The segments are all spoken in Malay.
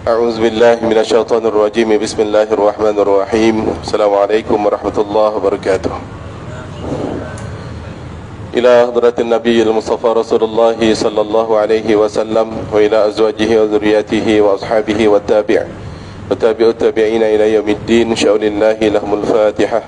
أعوذ بالله من الشيطان الرجيم. بسم الله الرحمن الرحيم. السلام عليكم ورحمة الله وبركاته. إلى حضرة النبي المصطفى رسول الله صلى الله عليه وسلم وإلى أزواجه وذرياته وأصحابه وتابع التابعين إلى يوم الدين. شأن الله لهم الفاتحة.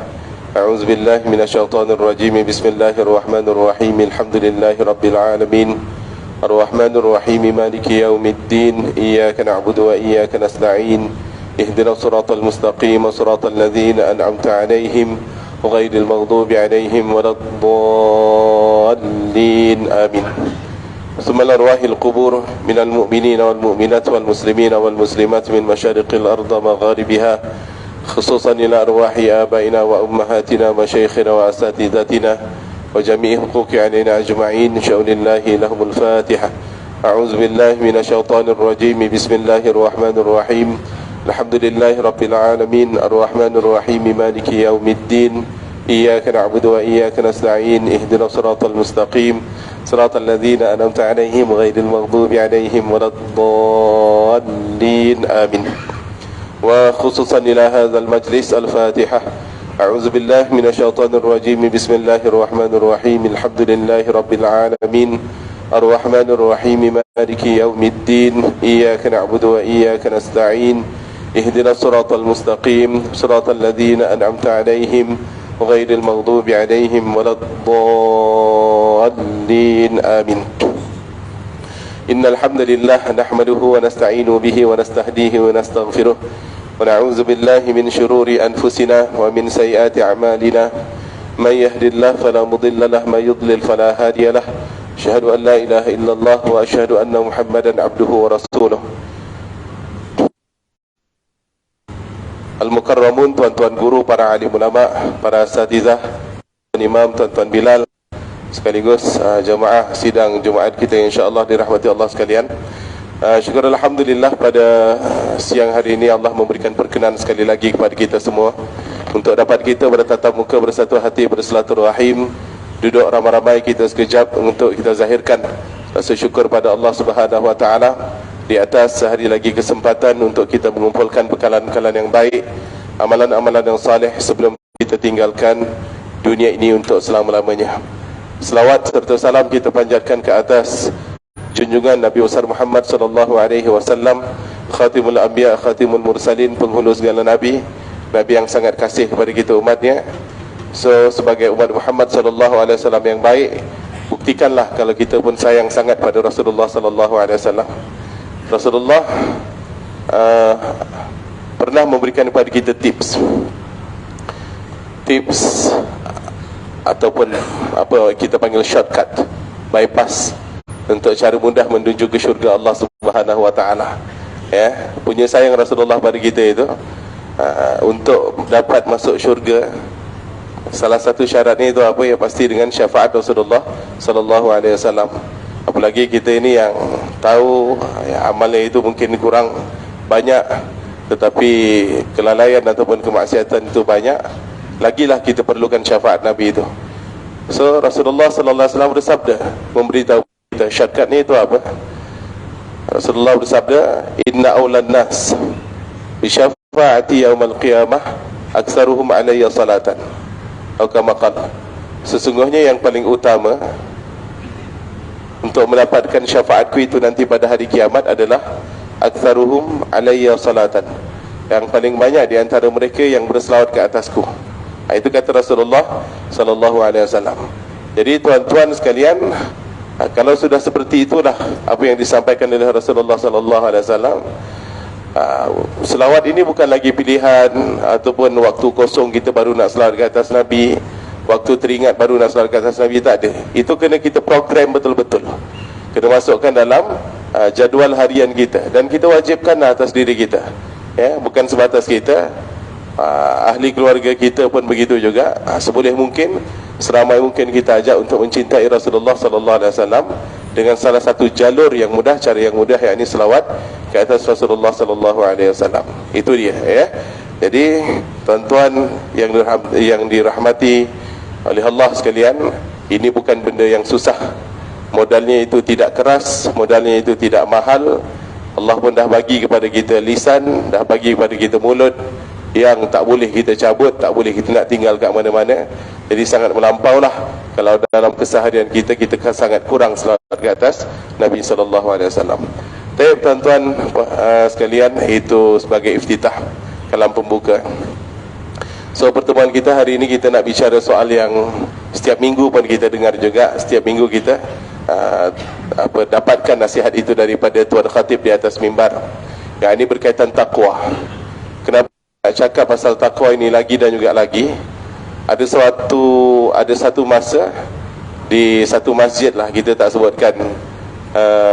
أعوذ بالله من الشيطان الرجيم. بسم الله الرحمن الرحيم. الحمد لله رب العالمين الرحمن الرحيم مالك يوم الدين. إياك نعبد وإياك نستعين. اهدنا الصراط المستقيم صراط الذين أنعمت عليهم غير المغضوب عليهم ولا الضالين آمين. ثم الأرواح القبور من المؤمنين والمؤمنات والمسلمين والمسلمات من مشارق الأرض ومغاربها، خصوصا إلى أرواح آبائنا وأمهاتنا ومشايخنا وأساتذتنا وجميع حقوق علينا أجمعين. شأن الله لهم الفاتحة. أعوذ بالله من الشيطان الرجيم. بسم الله الرحمن الرحيم. الحمد لله رب العالمين الرحمن الرحيم مالك يوم الدين. إياك نعبد وإياك نستعين. اهدنا الصراط المستقيم صراط الذين أنعمت عليهم غير المغضوب عليهم ولا الضالين آمين. وخصوصا إلى هذا المجلس الفاتحة. أعوذ بالله من الشيطان الرجيم. بسم الله الرحمن الرحيم. الحمد لله رب العالمين الرحمن الرحيم مالك يوم الدين. إياك نعبد وإياك نستعين. اهدنا الصراط المستقيم صراط الذين أنعمت عليهم غير المغضوب عليهم ولا الضالين آمين. إن الحمد لله نحمده ونستعين به ونستهديه ونستغفره ونعوذ بالله من شرور أنفسنا ومن سيئات أعمالنا. من يهد الله فلا مضل له، من يضلل فلا هادي له. أشهد أن لا إله إلا الله وأشهد أن محمدا عبده ورسوله. Al-Mukarramun, tuan-tuan guru, para alim ulama, para asatizah, imam, tuan-tuan Bilal, sekaligus jemaah sidang Jumaat kita yang insya-Allah dirahmati Allah sekalian. Syukur Alhamdulillah pada siang hari ini Allah memberikan perkenan sekali lagi kepada kita semua untuk dapat kita bertatap muka, bersatu hati, bersilaturahim, duduk ramai-ramai kita sekejap untuk kita zahirkan rasa syukur pada Allah Subhanahu wa taala di atas sehari lagi kesempatan untuk kita mengumpulkan bekalan-bekalan yang baik, amalan-amalan yang saleh sebelum kita tinggalkan dunia ini untuk selama-lamanya. Selawat serta salam kita panjatkan ke atas junjungan Nabi besar Muhammad sallallahu alaihi wasallam, khatimul anbiya, khatimul mursalin, penghulu segala nabi, nabi yang sangat kasih kepada kita umatnya. So sebagai umat Muhammad sallallahu alaihi wasallam yang baik, buktikanlah kalau kita pun sayang sangat pada Rasulullah sallallahu alaihi wasallam. Rasulullah pernah memberikan kepada kita tips ataupun apa kita panggil shortcut, bypass, untuk cara mudah menuju ke syurga Allah Subhanahu wa taala. Ya, punya sayang Rasulullah pada kita itu untuk dapat masuk syurga, salah satu syaratnya itu apa? Ya pasti dengan syafaat Rasulullah sallallahu alaihi wasallam. Apalagi kita ini yang tahu ya, amalnya itu mungkin kurang banyak, tetapi kelalaian ataupun kemaksiatan itu banyak, lagilah kita perlukan syafaat Nabi itu. So Rasulullah sallallahu alaihi wasallam bersabda, memberitahu kita syaratnya itu apa? Rasulullah bersabda, inna awlan nas bi syafaati yaumal qiyamah aktsaruhum alayya salatan. Atau kama qala, sesungguhnya yang paling utama untuk mendapatkan syafaatku itu nanti pada hari kiamat adalah aktsaruhum alayya salatan, yang paling banyak di antara mereka yang berselawat ke atasku. Itu kata Rasulullah sallallahu alaihi wasallam. Jadi tuan-tuan sekalian, kalau sudah seperti itulah apa yang disampaikan oleh Rasulullah sallallahu alaihi wasallam, selawat ini bukan lagi pilihan ataupun waktu kosong kita baru nak selawat ke atas Nabi, waktu teringat baru nak selawat ke atas Nabi, tak ada. Itu kena kita program betul-betul, kena masukkan dalam jadual harian kita, dan kita wajibkan atas diri kita, ya, bukan sebatas kita, ahli keluarga kita pun begitu juga. Seboleh mungkin, seramai mungkin kita ajak untuk mencintai Rasulullah sallallahu alaihi wasallam dengan salah satu jalur yang mudah, cara yang mudah, yakni selawat ke atas Rasulullah sallallahu alaihi wasallam. Itu dia, ya. Jadi tuan-tuan yang dirahmati oleh Allah sekalian, ini bukan benda yang susah. Modalnya itu tidak keras, modalnya itu tidak mahal. Allah pun dah bagi kepada kita lisan, dah bagi kepada kita mulut yang tak boleh kita cabut, tak boleh kita nak tinggal kat mana-mana. Jadi sangat melampau lah kalau dalam keseharian kita sangat kurang selawat ke atas Nabi SAW. Tapi tuan-tuan sekalian, itu sebagai iftitah, kalam pembuka. So pertemuan kita hari ini, kita nak bicara soal yang setiap minggu pun kita dengar juga. Setiap minggu kita dapatkan nasihat itu daripada Tuan Khatib di atas mimbar. Yang ini berkaitan taqwa. Kenapa nak cakap pasal taqwa ini lagi dan juga lagi? Ada satu masa di satu masjid lah, kita tak sebutkan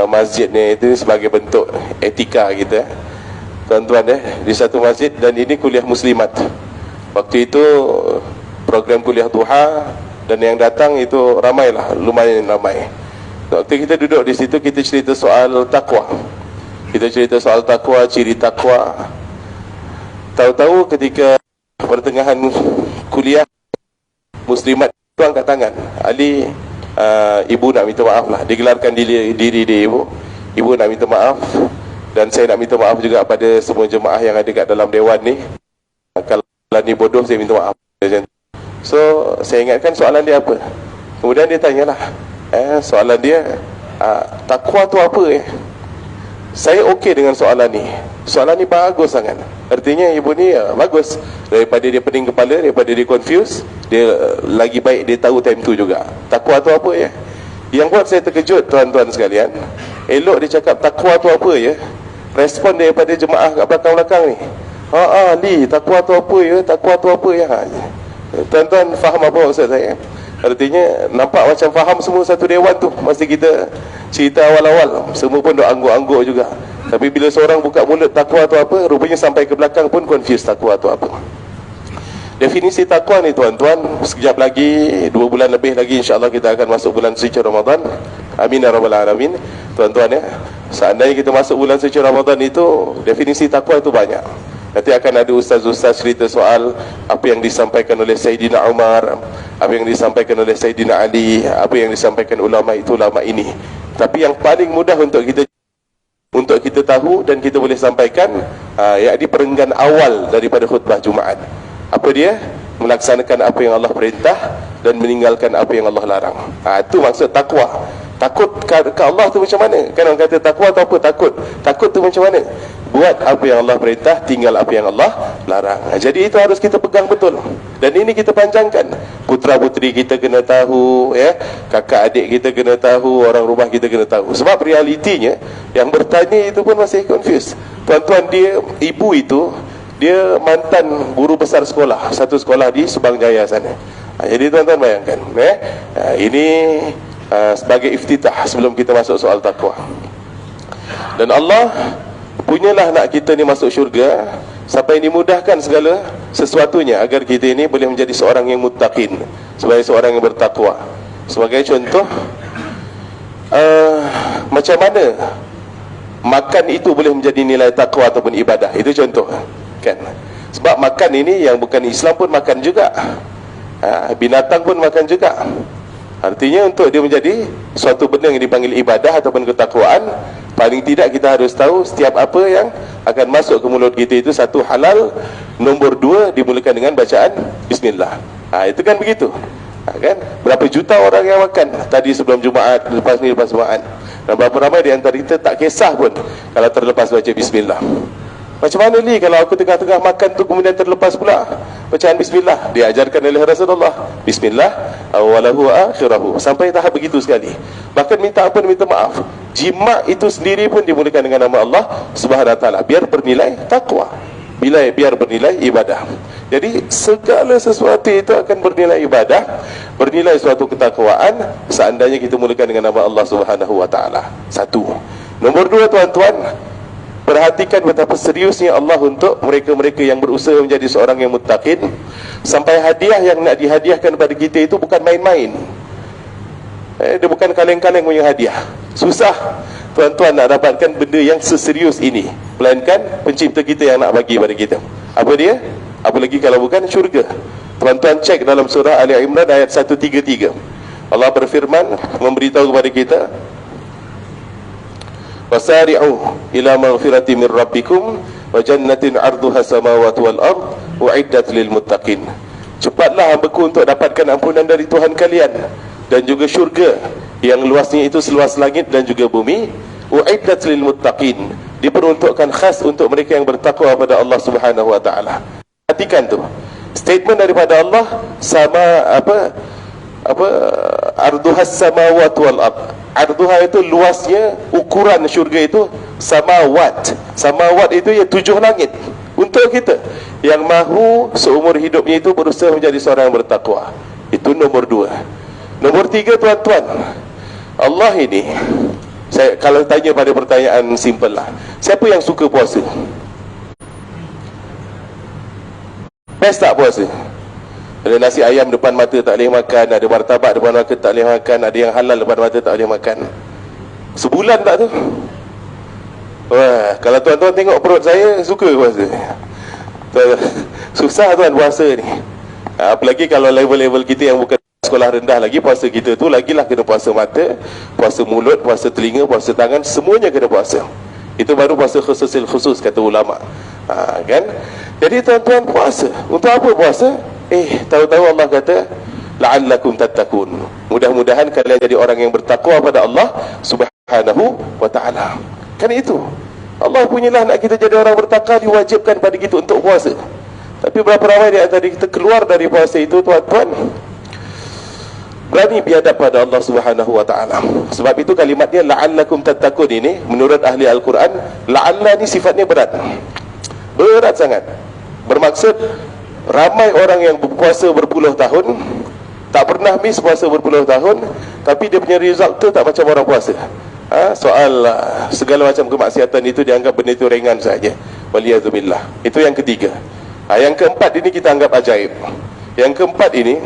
masjid ni, itu sebagai bentuk etika kita, tuan-tuan, di satu masjid, dan ini kuliah muslimat. Waktu itu program kuliah duha, dan yang datang itu ramailah, lumayan ramai. Waktu kita duduk di situ, kita cerita soal takwa. Kita cerita soal takwa, ciri takwa. Tahu-tahu ketika pertengahan kuliah muslimat itu angkat tangan. Ali, ibu nak minta maaf lah, digelarkan diri dia ibu nak minta maaf, dan saya nak minta maaf juga pada semua jemaah yang ada kat dalam dewan ni. Kalau ni bodoh, saya minta maaf. So saya ingatkan soalan dia apa. Kemudian dia tanyalah, soalan dia, takwa tu apa? Saya okey dengan soalan ni. Soalan ni bagus sangat. Artinya ibu ni bagus. Daripada dia pening kepala, daripada dia confused, dia lagi baik dia tahu time tu juga. Takwa tu apa ya? Yang buat saya terkejut, tuan-tuan sekalian, elok dia cakap takwa tu apa ya, respon daripada jemaah kat belakang-belakang ni, Li, takwa tu apa ya? Takwa tu apa ya? Tuan-tuan faham apa maksud saya? Artinya nampak macam faham semua satu dewan tu. Masa kita cerita awal-awal, semua pun duk angguk-angguk juga. Tapi bila seorang buka mulut takwa tu apa, rupanya sampai ke belakang pun confused takwa tu apa. Definisi takwa ni, tuan-tuan, sekejap lagi, 2 bulan lebih lagi, insyaAllah kita akan masuk bulan suci Ramadan. Amin ya rabbal alamin. Tuan-tuan ya, seandainya kita masuk bulan suci Ramadan itu, definisi takwa itu banyak. Nanti akan ada ustaz-ustaz cerita soal apa yang disampaikan oleh Sayyidina Umar, apa yang disampaikan oleh Sayyidina Ali, apa yang disampaikan ulama itu, ulama ini. Tapi yang paling mudah untuk kita tahu dan kita boleh sampaikan, yakni perenggan awal daripada khutbah Jumaat. Apa dia? Melaksanakan apa yang Allah perintah dan meninggalkan apa yang Allah larang. Itu maksud takwa. Takut ke Allah tu macam mana? Kan orang kata takwa tu apa? Takut tu macam mana? Buat apa yang Allah perintah, tinggal apa yang Allah larang. Jadi itu harus kita pegang betul. Dan ini kita panjangkan. Putra puteri kita kena tahu, ya, kakak adik kita kena tahu, orang rumah kita kena tahu. Sebab realitinya yang bertanya itu pun masih confused. Tuan-tuan, dia ibu itu, dia mantan guru besar sekolah, satu sekolah di Subang Jaya sana. Jadi tuan-tuan bayangkan, ini sebagai iftitah sebelum kita masuk soal takwa. Dan Allah punyalah nak kita ni masuk syurga sampai dimudahkan segala sesuatunya agar kita ini boleh menjadi seorang yang muttaqin, sebagai seorang yang bertakwa. Sebagai contoh, macam mana makan itu boleh menjadi nilai takwa ataupun ibadah. Itu contoh kan. Sebab makan ini yang bukan Islam pun makan juga, binatang pun makan juga. Artinya untuk dia menjadi suatu benda yang dipanggil ibadah ataupun ketakwaan, paling tidak kita harus tahu setiap apa yang akan masuk ke mulut kita itu, satu, halal, nombor 2, dimulakan dengan bacaan Bismillah. Itu kan begitu, kan? Berapa juta orang yang makan tadi sebelum Jumaat, lepas ni lepas Jumaat, dan berapa ramai di antara kita tak kisah pun kalau terlepas baca Bismillah. Macam mana ni kalau aku tengah-tengah makan tu kemudian terlepas pula bacaan Bismillah? Diajarkan oleh Rasulullah, Bismillah awalahu akhirahu, sampai tahap begitu sekali. Bahkan minta ampun, minta maaf. Jima itu sendiri pun dimulakan dengan nama Allah Subhanahu Wa Taala, biar bernilai takwa, biar bernilai ibadah. Jadi segala sesuatu itu akan bernilai ibadah, bernilai suatu ketakwaan seandainya kita mulakan dengan nama Allah Subhanahu Wa Taala. Satu. Nombor 2, tuan-tuan, perhatikan betapa seriusnya Allah untuk mereka-mereka yang berusaha menjadi seorang yang muttaqin. Sampai hadiah yang nak dihadiahkan kepada kita itu bukan main-main. Dia bukan kaleng-kaleng punya hadiah. Susah tuan-tuan nak dapatkan benda yang seserius ini, melainkan pencipta kita yang nak bagi pada kita. Apa dia? Apalagi kalau bukan syurga. Tuan-tuan cek dalam surah Ali Imran ayat 133. Allah berfirman, memberitahu kepada kita, Wasari'u ila maghfirati min rabbikum wa jannatin 'arduha samawati wal ard u'iddat lil muttaqin. Cepatlah hambaku untuk dapatkan ampunan dari Tuhan kalian dan juga syurga yang luasnya itu seluas langit dan juga bumi. U'iddat lil muttaqin, diperuntukkan khas untuk mereka yang bertakwa pada Allah Subhanahu wa taala. Perhatikan tu. Statement daripada Allah sama arduhas samawat wal ard. Arduha itu luasnya, ukuran syurga itu samawat itu ya 7 langit. Untuk kita yang mahu seumur hidupnya itu berusaha menjadi seorang yang bertakwa. Itu nombor 2. Nombor 3, tuan-tuan, Allah ini, saya kalau tanya pada pertanyaan simple lah, siapa yang suka puasa? Best tak puasa? Ada nasi ayam depan mata tak boleh makan, ada martabak depan mata tak boleh makan, ada yang halal depan mata tak boleh makan. Sebulan tak tu? Wah, kalau tuan-tuan tengok perut saya, suka puasa. Susah tuan puasa ni. Apalagi kalau level-level kita yang bukan sekolah rendah lagi, puasa kita tu lagilah kena puasa mata, puasa mulut, puasa telinga, puasa tangan, semuanya kena puasa. Itu baru puasa khusus kata ulama. Kan? Jadi tuan-tuan puasa. Untuk apa puasa? Tahu-tahu Allah kata la'allakum tattaqun. Mudah-mudahan kalian jadi orang yang bertakwa pada Allah Subhanahu wa ta'ala. Kan itu Allah punyalah nak kita jadi orang bertakwa, diwajibkan pada kita untuk puasa. Tapi berapa ramai di antara kita keluar dari puasa itu, tuan-tuan, berani biadab pada Allah Subhanahu wa ta'ala. Sebab itu kalimatnya la'allakum tattaqun ini, menurut ahli Al-Quran, la'alla ni sifatnya berat sangat. Bermaksud ramai orang yang berpuasa berpuluh tahun, tak pernah miss puasa berpuluh tahun, tapi dia punya result tu tak macam orang puasa. Soal segala macam kemaksiatan itu dianggap benda itu ringan saja. Waliyadzubillah. Itu yang ketiga. Yang keempat ini kita anggap ajaib. Yang keempat ini,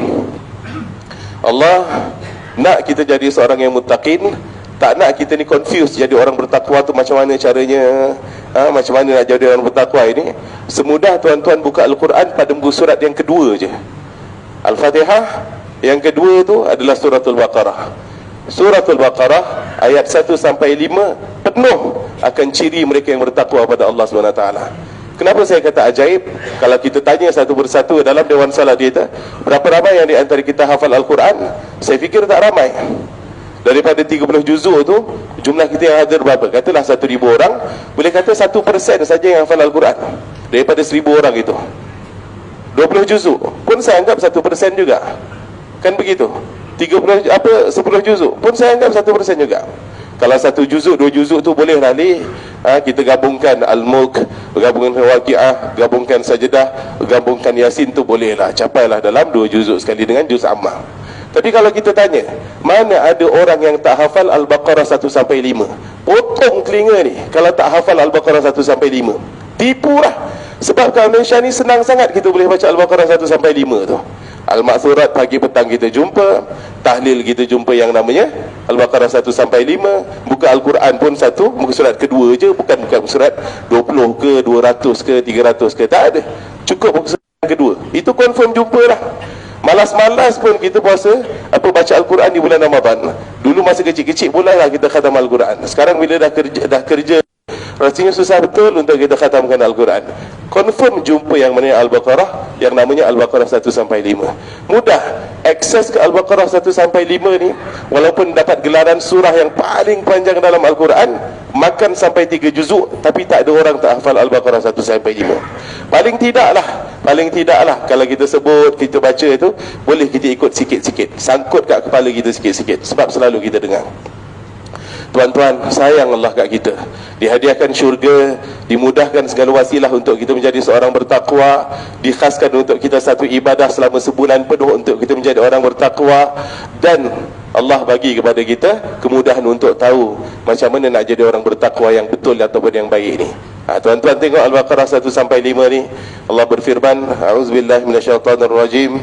Allah nak kita jadi seorang yang muttaqin, tak nak kita ni confused jadi orang bertakwa tu macam mana caranya, macam mana nak jadi orang bertakwa ini. Semudah tuan-tuan buka Al-Quran pada muka surat yang kedua je, Al-Fatihah. Yang kedua tu adalah suratul Baqarah. Suratul Baqarah ayat 1 sampai 5 penuh akan ciri mereka yang bertakwa pada Allah SWT. Kenapa saya kata ajaib? Kalau kita tanya satu persatu dalam Dewan Salat kita, berapa ramai yang di antara kita hafal Al-Quran? Saya fikir tak ramai. Daripada 30 juzuk tu, jumlah kita yang hadir berapa? Katalah 1,000 orang, boleh kata 1% saja yang hafal Al-Quran daripada 1,000 orang itu. 20 juzuk pun saya anggap 1% juga. Kan begitu? 10 juzuk pun saya anggap 1% juga. Kalau 1 juzuk, 2 juzuk tu boleh rali, kita gabungkan Al-Mulk, gabungkan Waqi'ah, gabungkan Sajdah, gabungkan Yasin tu bolehlah, capailah dalam 2 juzuk sekali dengan juz Ammah. Tapi kalau kita tanya, mana ada orang yang tak hafal Al-Baqarah 1 sampai 5? Potong telinga ni kalau tak hafal Al-Baqarah 1 sampai 5. Tipulah. Sebab kat Malaysia ni senang sangat kita boleh baca Al-Baqarah 1 sampai 5 tu. Al-Ma'thurat pagi petang kita jumpa, tahlil kita jumpa yang namanya Al-Baqarah 1 sampai 5. Buka Al-Quran pun satu muka surat kedua je, bukan surat 20 ke 200 ke 300 ke, tak ada. Cukup muka surat kedua. Itu confirm jumpalah. Malas-malas pun kita puasa baca Al-Quran di bulan Ramadan. Dulu masa kecil-kecil mulalah kita khatam Al-Quran. Sekarang bila dah kerja rasanya susah betul untuk kita khatamkan Al-Quran. Confirm jumpa yang namanya Al-Baqarah, yang namanya Al-Baqarah 1 sampai 5. Mudah akses ke Al-Baqarah 1 sampai 5 ni, walaupun dapat gelaran surah yang paling panjang dalam Al-Quran, makan sampai 3 juzuk, tapi tak ada orang tak hafal Al-Baqarah 1 sampai 5. Paling tidaklah kalau kita sebut, kita baca itu, boleh kita ikut sikit-sikit, sangkut kat kepala kita sikit-sikit, sebab selalu kita dengar. Tuan-tuan, sayang Allah kat kita. Dihadiahkan syurga, dimudahkan segala wasilah untuk kita menjadi seorang bertakwa, dikhaskan untuk kita satu ibadah selama sebulan penuh untuk kita menjadi orang bertakwa, dan Allah bagi kepada kita kemudahan untuk tahu macam mana nak jadi orang bertakwa yang betul ataupun yang baik ni. Tuan-tuan tengok Al-Baqarah 1 sampai 5 ni, Allah berfirman, a'udzubillahi minasyaitonirrajim,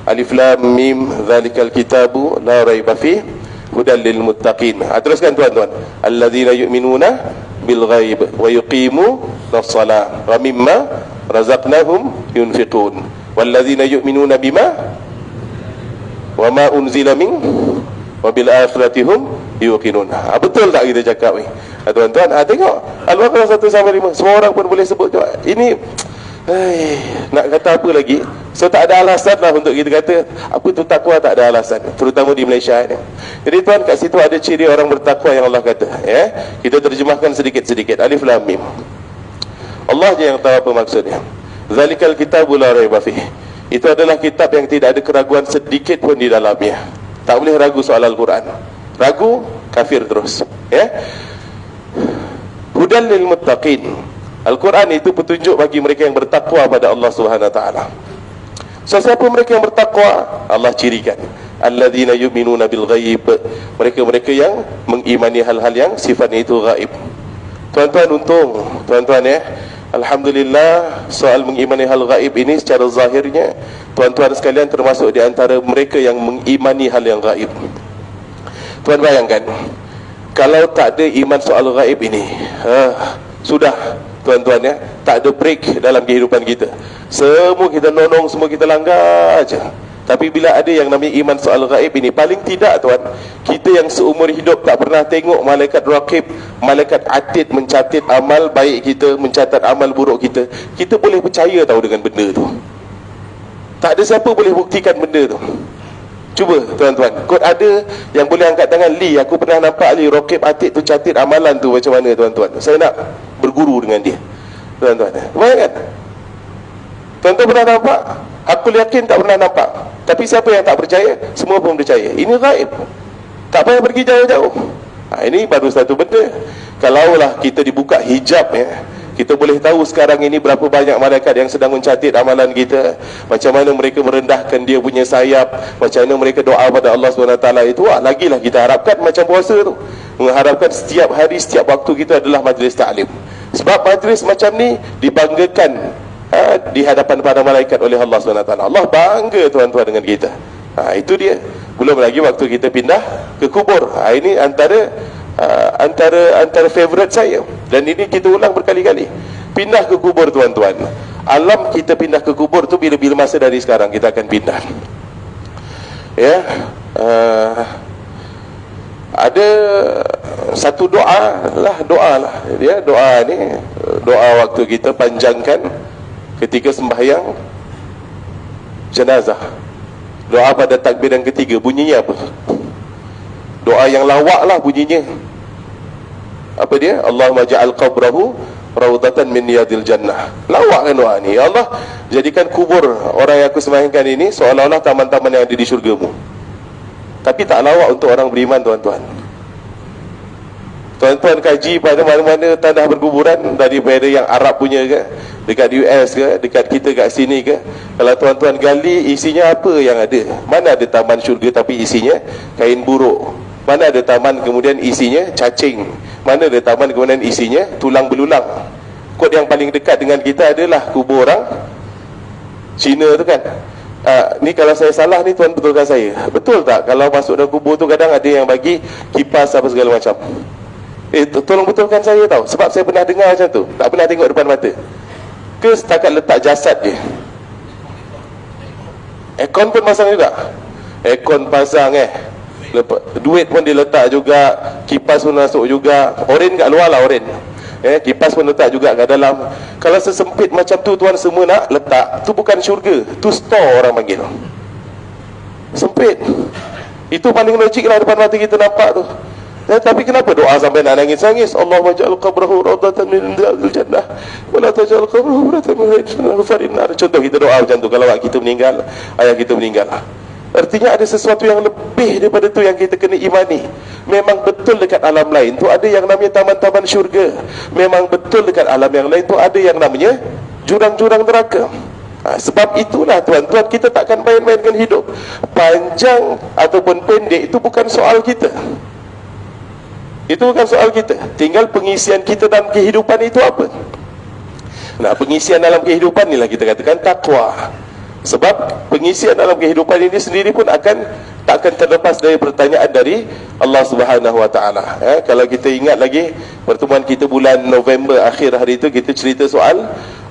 alif lam mim, dzalikal kitabu la raiba fihi hudal lil muttaqin. Teruskan tuan-tuan, alladzina yu'minuna bil ghaib wa yuqimunas shalah wa mimma razaqnahum yunfiqun walladzina yu'minuna bima wa ma unzila min wa bil akhirati hum yuqinun. Betul tak kita cakap ni? Tuan-tuan, tengok Al-Baqarah 1 sampai 5, semua orang pun boleh sebut juga. Ini nak kata apa lagi? So tak ada alasan lah untuk kita kata apa tu takwa, tak ada alasan, terutama di Malaysia ni. Jadi tuan, kat situ ada ciri orang bertakwa yang Allah kata, kita terjemahkan sedikit-sedikit. Alif Lam Mim. Allah je yang tahu apa maksudnya. Zalikal kitabul la raiba fihi. Itu adalah kitab yang tidak ada keraguan sedikit pun di dalamnya. Tak boleh ragu soal Al-Quran. Ragu, kafir terus. Hudan lil muttaqin. Al-Quran itu petunjuk bagi mereka yang bertakwa pada Allah Subhanahu Wa Taala. So siapa mereka yang bertakwa? Allah cirikan, alladzina yu'minuna bil ghaib. Mereka-mereka yang mengimani hal-hal yang sifatnya itu gaib. Tuan-tuan, untung tuan-tuan alhamdulillah, soal mengimani hal gaib ini secara zahirnya tuan-tuan sekalian termasuk di antara mereka yang mengimani hal yang gaib. Tuan bayangkan, kalau tak ada iman soal gaib ini, sudah tuan-tuan tak ada break dalam kehidupan kita. Semua kita nonong, semua kita langgar aja. Tapi bila ada yang namanya iman soal gaib ini, paling tidak tuan, kita yang seumur hidup tak pernah tengok malaikat raqib, malaikat atid mencatat amal baik kita, mencatat amal buruk kita, kita boleh percaya tahu dengan benda tu. Tak ada siapa boleh buktikan benda tu. Cuba tuan-tuan, kot ada yang boleh angkat tangan, Li, aku pernah nampak Li raqib atid tu catat amalan tu macam mana tuan-tuan, saya nak berguru dengan dia. Tuan-tuan, bayangkan, tuan-tuan pernah nampak? Aku yakin tak pernah nampak. Tapi siapa yang tak percaya? Semua pun percaya. Ini gaib, tak payah pergi jauh-jauh. Ini baru satu benda. Kalaulah kita dibuka hijab, kita boleh tahu sekarang ini berapa banyak malaikat yang sedang mencatat amalan kita, macam mana mereka merendahkan dia punya sayap, macam mana mereka doa pada Allah SWT. Itu lagilah kita harapkan macam puasa tu, mengharapkan setiap hari, setiap waktu kita adalah majlis ta'lim. Sebab majlis macam ni dibanggakan di hadapan para malaikat oleh Allah SWT. Allah bangga tuan-tuan dengan kita. Itu dia. Belum lagi waktu kita pindah ke kubur. Ini antara favorite saya, dan ini kita ulang berkali-kali. Pindah ke kubur tuan-tuan, alam kita pindah ke kubur tu bila-bila masa dari sekarang kita akan pindah. Ada satu doa lah, doa ni, doa waktu kita panjangkan ketika sembahyang jenazah. Doa pada takbir yang ketiga, bunyinya apa? Doa yang lawak lah bunyinya. Apa dia? Allahumma ja'al qabrahu raudatan min riyadil jannah. Lawak kan doa ni. Ya Allah, jadikan kubur orang yang aku sembahyangkan ini seolah-olah taman-taman yang ada di syurgamu. Tapi tak lawak untuk orang beriman tuan-tuan. Tuan-tuan kaji pada mana-mana tanah berkuburan, daripada yang Arab punya ke, dekat US ke, dekat kita kat sini ke, kalau tuan-tuan gali, isinya apa yang ada? Mana ada taman syurga tapi isinya kain buruk? Mana ada taman kemudian isinya cacing? Mana ada taman kemudian isinya tulang belulang? Kot yang paling dekat dengan kita adalah kubur orang Cina tu kan. Ni kalau saya salah ni tuan betulkan saya. Betul tak kalau masuk dalam kubur tu kadang ada yang bagi kipas apa segala macam? Tolong betulkan saya tahu, sebab saya pernah dengar macam tu. Tak pernah tengok depan mata. Ke setakat letak jasad je? Aircon pun pasang juga. Aircon pasang duit pun diletak juga, kipas pun masuk juga. Oren kat luar lah, oren. Kipas pun letak juga kat dalam. Kalau sesempit macam tu tuan semua nak letak, tu bukan syurga, tu store orang panggil. Sempit. Itu paling logik lah depan mata kita nampak tu. Tapi kenapa doa sampai nak nangis-nangis? Allahumma ja'al qabrahu rawdatan min riyadil jannah wa la taj'al qabrahu rawdatan min riyadil nar. Contoh kita doa macam tu kalau kita meninggal, ayah kita meninggal. Artinya ada sesuatu yang lebih daripada tu yang kita kena imani. Memang betul dekat alam lain tu ada yang namanya taman-taman syurga. Memang betul dekat alam yang lain tu ada yang namanya jurang-jurang neraka. Sebab itulah tuan-tuan, kita takkan main-mainkan hidup. Panjang ataupun pendek itu bukan soal kita. Itu bukan soal kita. Tinggal pengisian kita dalam kehidupan itu apa. Nah, pengisian dalam kehidupan inilah kita katakan takwa. Sebab pengisian dalam kehidupan ini sendiri pun takkan terlepas dari pertanyaan dari Allah Subhanahu Wa Taala. Kalau kita ingat lagi pertemuan kita bulan November akhir hari itu, kita cerita soal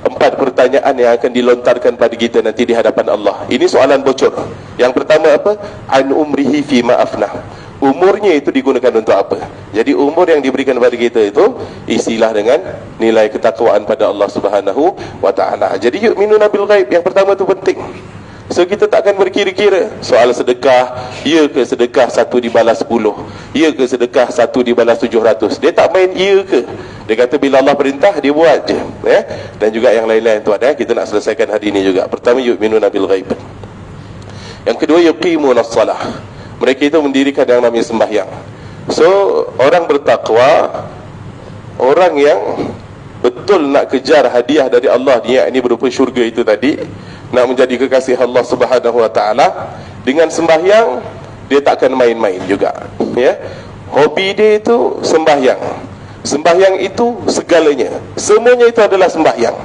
4 pertanyaan yang akan dilontarkan pada kita nanti di hadapan Allah. Ini soalan bocor. Yang pertama apa? An umrihi fi ma afnah. umurnya itu digunakan untuk apa. Jadi umur yang diberikan kepada kita itu isilah dengan nilai ketakwaan pada Allah Subhanahu wa taala. Jadi yu'minuna bil ghaib yang pertama itu penting. So kita tak akan berkira-kira soal sedekah, ya ke sedekah 1 dibalas 10, ya ke sedekah 1 dibalas 700. Dia tak main ya ke. Dia kata bila Allah perintah dia buat je, ya. Dan juga yang lain-lain tuan, ya. Kita nak selesaikan hari ini juga. Pertama yu'minuna bil ghaib. Yang kedua yuqimunas salah. Mereka itu mendirikan yang namanya sembahyang. So orang bertakwa, orang yang betul nak kejar hadiah dari Allah, dia ini berupa syurga itu tadi, nak menjadi kekasih Allah Subhanahu wa taala, dengan sembahyang dia tak akan main-main juga, ya. Hobi dia itu sembahyang. Sembahyang itu segalanya. Semuanya itu adalah sembahyang.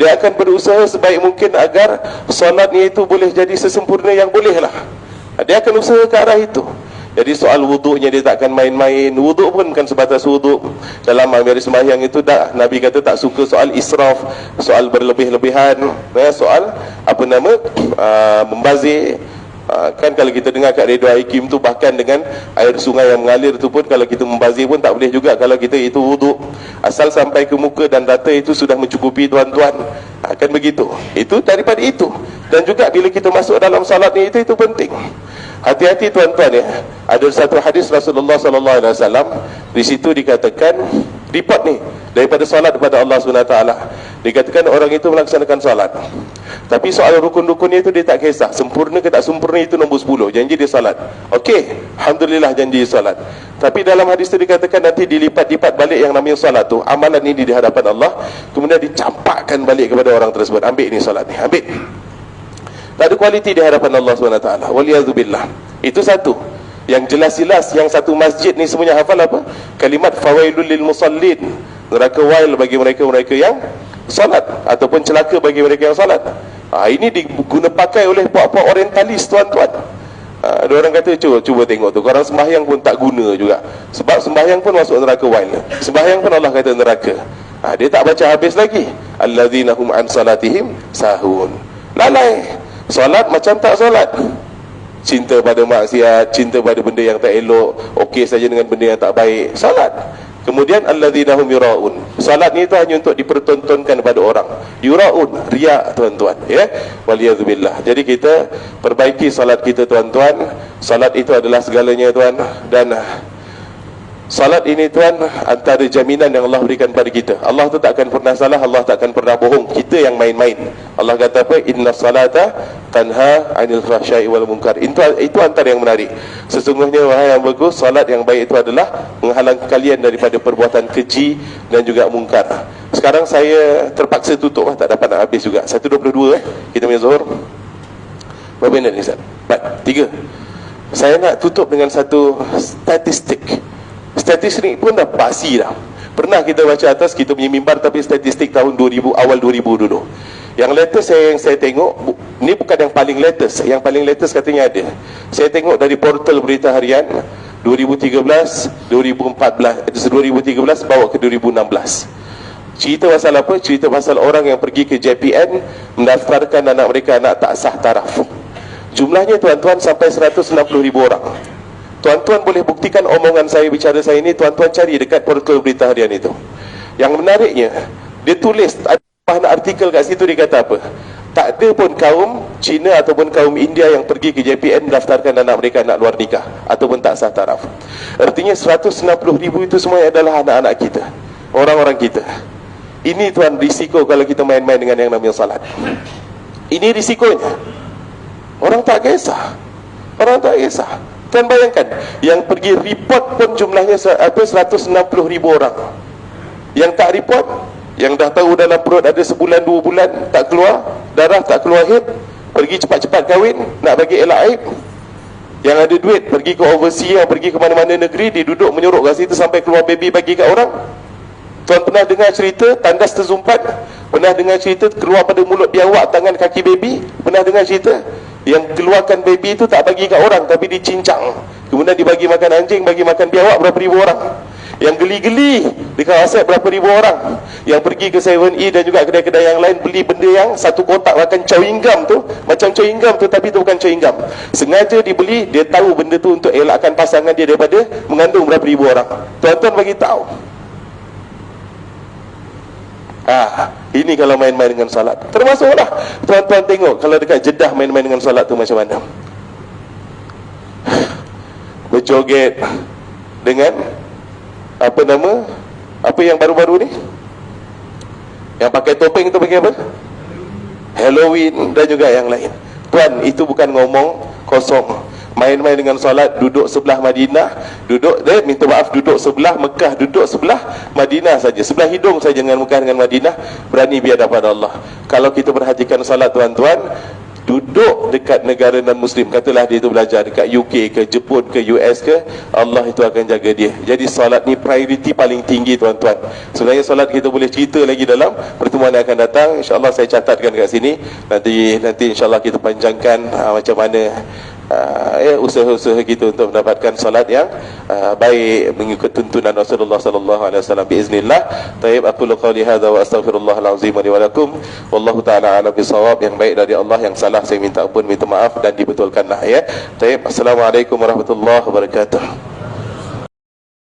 Dia akan berusaha sebaik mungkin agar solatnya itu boleh jadi sesempurna yang bolehlah. Dia akan usaha ke arah itu. Jadi soal wuduknya dia tak akan main-main. Wuduk pun bukan sebatas wuduk. Dalam ambil sembahyang itu dah Nabi kata tak suka soal israf, soal berlebih-lebihan, soal membazir. Kan kalau kita dengar kat Radio Aikim tu, bahkan dengan air sungai yang mengalir tu pun, kalau kita membazir pun tak boleh juga kalau kita itu wuduk. Asal sampai ke muka dan data itu sudah mencukupi tuan-tuan. Kan begitu. Itu daripada itu. Dan juga bila kita masuk dalam salat ni, itu penting. Hati-hati tuan-tuan, ya. Ada satu hadis Rasulullah sallallahu alaihi wasallam, di situ dikatakan, report ni daripada solat kepada Allah Subhanahu wa taala. Dikatakan orang itu melaksanakan solat, tapi soal rukun-rukunnya itu dia tak kisah, sempurna ke tak sempurna itu nombor 10. Janji dia solat, okey, alhamdulillah janji dia solat. Tapi dalam hadis itu dikatakan nanti dilipat-lipat balik yang namanya solat tu, amalan ini di hadapan Allah, kemudian dicampakkan balik kepada orang tersebut. Ambil ni solat ni, ambil. Tak ada kualiti di hadapan Allah SWT. Waliyadzubillah. Itu satu. Yang jelas-jelas, yang satu masjid ni semuanya hafal apa? Kalimat fawailul lil musallin. Neraka wail bagi mereka-mereka yang salat, ataupun celaka bagi mereka yang salat. Ini diguna pakai oleh puak-puak orientalis tuan-tuan. Ada orang kata cuba tengok tu, korang sembahyang pun tak guna juga. Sebab sembahyang pun masuk neraka wail. Sembahyang pun Allah kata neraka. Dia tak baca habis lagi. Alladzina hum an salatihim sahun. Lalai. Solat macam tak solat. Cinta pada maksiat, cinta pada benda yang tak elok, okey saja dengan benda yang tak baik, solat. Kemudian alladzina hum yuraun. Solat ni tu hanya untuk dipertontonkan kepada orang. Yuraun, riak tuan-tuan, ya. Waliyadzubillah. Jadi kita perbaiki solat kita tuan-tuan. Solat itu adalah segalanya tuan. Dan salat ini tuan, antara jaminan yang Allah berikan pada kita. Allah tu tak akan pernah salah, Allah tak akan pernah bohong. Kita yang main-main. Allah kata apa? Inna salata tanha 'anil fahsya'i wal munkar. Itu antara yang menarik. Sesungguhnya wahai yang bagus, salat yang baik itu adalah menghalang kalian daripada perbuatan keji dan juga mungkar. Sekarang saya terpaksa tutup, tak dapat nak habis juga. 1:22 kita punya zuhur. Berapa minit ni Ustaz? 4, 3. Saya nak tutup dengan satu statistik. Statistik pun dah pasti dah. Pernah kita baca atas kita punya mimbar, tapi statistik tahun 2000, awal 2000 dulu. Yang latest yang saya tengok, ni bukan yang paling latest. Yang paling latest katanya ada. Saya tengok dari portal berita harian 2013, 2014, 2013 bawa ke 2016. Cerita pasal apa? Cerita pasal orang yang pergi ke JPN mendaftarkan anak mereka anak tak sah taraf. Jumlahnya tuan-tuan sampai 160,000 orang. Tuan-tuan boleh buktikan omongan saya, bicara saya ini, tuan-tuan cari dekat portal berita harian itu. Yang menariknya, dia tulis, ada artikel kat situ, dia kata apa? Tak ada pun kaum Cina ataupun kaum India yang pergi ke JPN mendaftarkan anak mereka anak luar nikah ataupun tak sah taraf. Artinya 160,000 itu semua adalah anak-anak kita, orang-orang kita. Ini tuan risiko kalau kita main-main dengan yang namanya salat. Ini risikonya. Orang tak kisah. Orang tak kisah. Tuan bayangkan, yang pergi report pun jumlahnya 160,000 orang. Yang tak report, yang dah tahu dalam perut ada sebulan 2 bulan tak keluar darah, tak keluar haid, pergi cepat-cepat kahwin nak bagi elak aib. Yang ada duit pergi ke overseas, pergi ke mana-mana negeri, dia duduk menyuruh kat situ sampai keluar baby bagi kat orang. Tuan pernah dengar cerita tandas terzumpat? Pernah dengar cerita keluar pada mulut biawak tangan kaki baby? Pernah dengar cerita? Yang keluarkan baby itu tak bagi kat orang, tapi dicincang, kemudian dibagi makan anjing, bagi makan biawak berapa ribu orang. Yang geli-geli di kawasan berapa ribu orang yang pergi ke 7E dan juga kedai-kedai yang lain beli benda yang satu kotak makan chewing gum tu, macam chewing gum tu tapi tu bukan chewing gum. Sengaja dibeli, dia tahu benda tu untuk elakkan pasangan dia daripada mengandung berapa ribu orang. Tuan-tuan bagi tahu. Ini kalau main-main dengan salat. Termasuklah tuan-tuan tengok kalau dekat Jeddah main-main dengan salat tu macam mana. Berjoget dengan apa yang baru-baru ni, yang pakai topeng tu pakai apa? Halloween dan juga yang lain. Tuan, itu bukan ngomong kosong. Main-main dengan solat, duduk sebelah Madinah, minta maaf, duduk sebelah Mekah, duduk sebelah Madinah saja, sebelah hidung saja dengan Mekah dengan Madinah, berani biar dapat Allah. Kalau kita perhatikan solat tuan-tuan, duduk dekat negara non-Muslim, katalah dia itu belajar dekat UK ke, Jepun ke, US ke, Allah itu akan jaga dia. Jadi solat ni prioriti paling tinggi tuan-tuan. Sebenarnya solat kita boleh cerita lagi dalam pertemuan yang akan datang. InsyaAllah saya catatkan kat sini. Nanti insyaAllah kita panjangkan macam mana usaha-usaha kita untuk mendapatkan solat yang baik mengikut tuntunan Rasulullah sallallahu alaihi wasallam biiznillah. Taib, aku qawli hadza wa astaghfirullahal azim li wa lakum. Wallahu taala a'lam bisawab. Yang baik dari Allah, yang salah saya minta ampun, minta maaf dan dibetulkanlah ya. Taib, assalamualaikum warahmatullahi wabarakatuh.